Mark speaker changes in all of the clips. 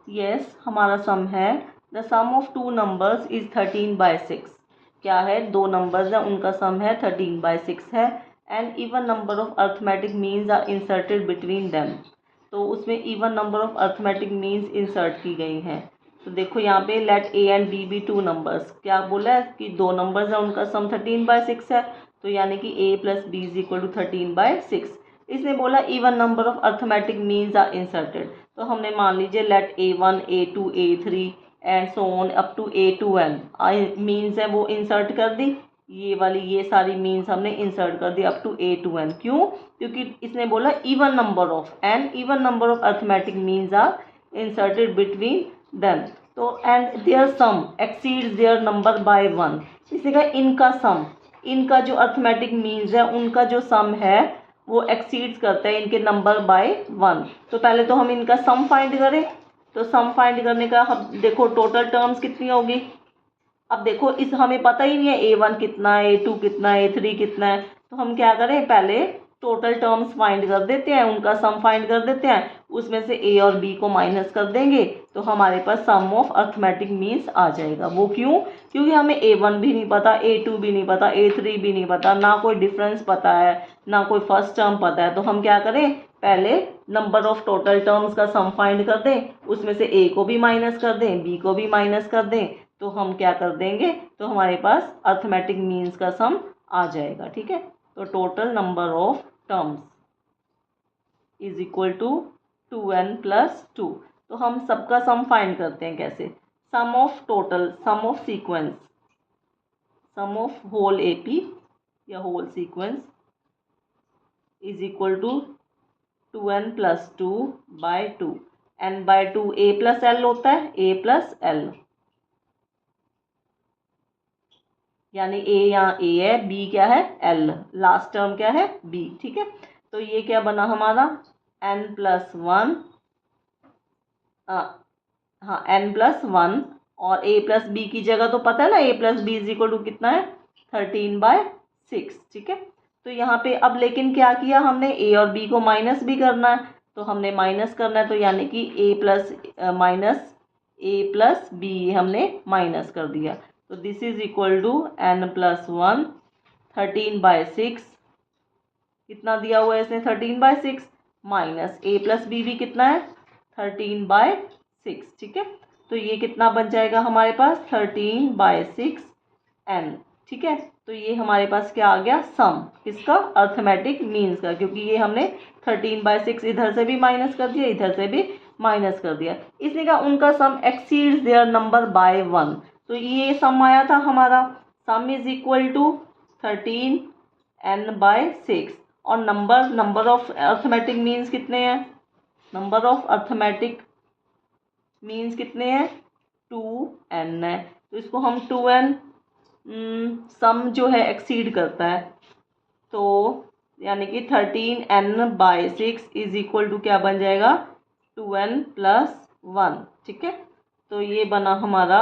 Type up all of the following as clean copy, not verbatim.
Speaker 1: Yes, हमारा sum है the sum of two numbers is 13/6। क्या है, दो नंबर्स हैं, उनका सम है 13/6 है। And even number of arithmetic means are inserted between them. तो उसमें even number of arithmetic means insert की गई हैं। तो देखो यहाँ पे let A and B be two numbers, क्या बोला है कि दो नंबर्स हैं, उनका सम 13/6 है। तो यानी कि a plus B is equal to 13/6। इसने बोला even number of arithmetic means are inserted. तो हमने मान लीजिए let A1 A2 A3 and so on up to A2n means है वो इंसर्ट कर दी। ये सारी मीन्स हमने इंसर्ट कर दी अप टू A2n। क्यों? क्योंकि इसने बोला even number of, and even number of arithmetic means are inserted between them. तो and their sum exceeds their number by 1। इसने कहा इनका सम, इनका जो अर्थमेटिक मीन्स है उनका जो सम है वो एक्सीड्स करता है इनके नंबर बाय 1। तो पहले तो हम इनका सम फाइंड करें। तो सम फाइंड करने का हम देखो टोटल टर्म्स कितनी होगी। अब देखो इस हमें पता ही नहीं है A1 कितना है, A2 कितना है, A3 कितना है। तो हम क्या करें, पहले टोटल टर्म्स फाइंड कर देते हैं, उनका सम फाइंड कर देते हैं, उसमें से A और B को माइनस कर देंगे तो हमारे पास सम ऑफ अर्थमेटिक मीन्स आ जाएगा। वो क्यों? क्योंकि हमें A1 भी नहीं पता, A2 भी नहीं पता, A3 भी नहीं पता, ना कोई डिफरेंस पता है, ना कोई फर्स्ट टर्म पता है। तो हम क्या करें, पहले नंबर ऑफ टोटल टर्म्स का सम फाइंड कर दें, उसमें से A को भी माइनस कर दें, B को भी माइनस कर दें, तो हम क्या कर देंगे, तो हमारे पास अर्थमेटिक मीन्स का सम आ जाएगा। ठीक है, तो total number of terms is equal to 2n plus 2। तो हम सबका सम फाइंड करते हैं कैसे, sum of total, sum of sequence, sum of whole AP या whole sequence is equal to 2n plus 2/2। n/2 a plus l होता है, a plus l, यानी a यहाँ a है, b क्या है, l, लास्ट टर्म क्या है, b। ठीक है, तो ये क्या बना हमारा n+1, हाँ n+1, और a प्लस बी की जगह तो पता है ना, a plus B is equal to कितना है, 13/6। ठीक है, तो यहाँ पे अब लेकिन क्या किया हमने, a और b को माइनस भी करना है, तो हमने माइनस करना है, तो यानी कि a प्लस बी हमने माइनस कर दिया। तो this is equal to n+1 13/6, कितना दिया हुआ है इसने 13/6, माइनस a प्लस बी भी कितना है 13/6। ठीक है, तो ये कितना बन जाएगा हमारे पास 13/6n। ठीक है, तो ये हमारे पास क्या आ गया, सम किसका, अर्थमेटिक मीन्स का, क्योंकि ये हमने 13/6 इधर से भी माइनस कर दिया, इधर से भी माइनस कर दिया। इसने कहा उनका सम एक्सीड्स देयर नंबर बाय 1। तो ये सम आया था हमारा, सम इज इक्वल टू 13n/6, और नंबर ऑफ अर्थमेटिक मीन्स कितने हैं, नंबर ऑफ अर्थमेटिक मीन्स कितने हैं 2n है। तो इसको हम 2n, सम जो है एक्सीड करता है, तो यानी कि 13n/6 इज इक्वल टू क्या बन जाएगा 2n प्लस 1। ठीक है, तो ये बना हमारा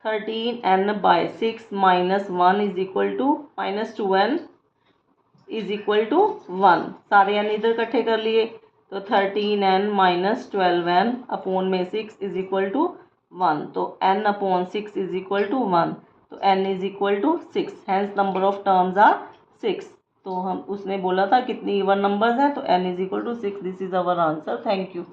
Speaker 1: 13n/6 minus 1 is equal to minus 2n is equal to 1। सारे n इधर इकट्ठे कर लिए, तो 13n माइनस 12n अपॉन में 6 इज इक्वल टू 1। तो n/6 इज इक्वल टू 1, तो n is equal to 6, hence number of terms are 6। तो हम उसने बोला था कितनी इवन नंबर्स हैं, तो n is equal to 6। This is our answer. Thank you.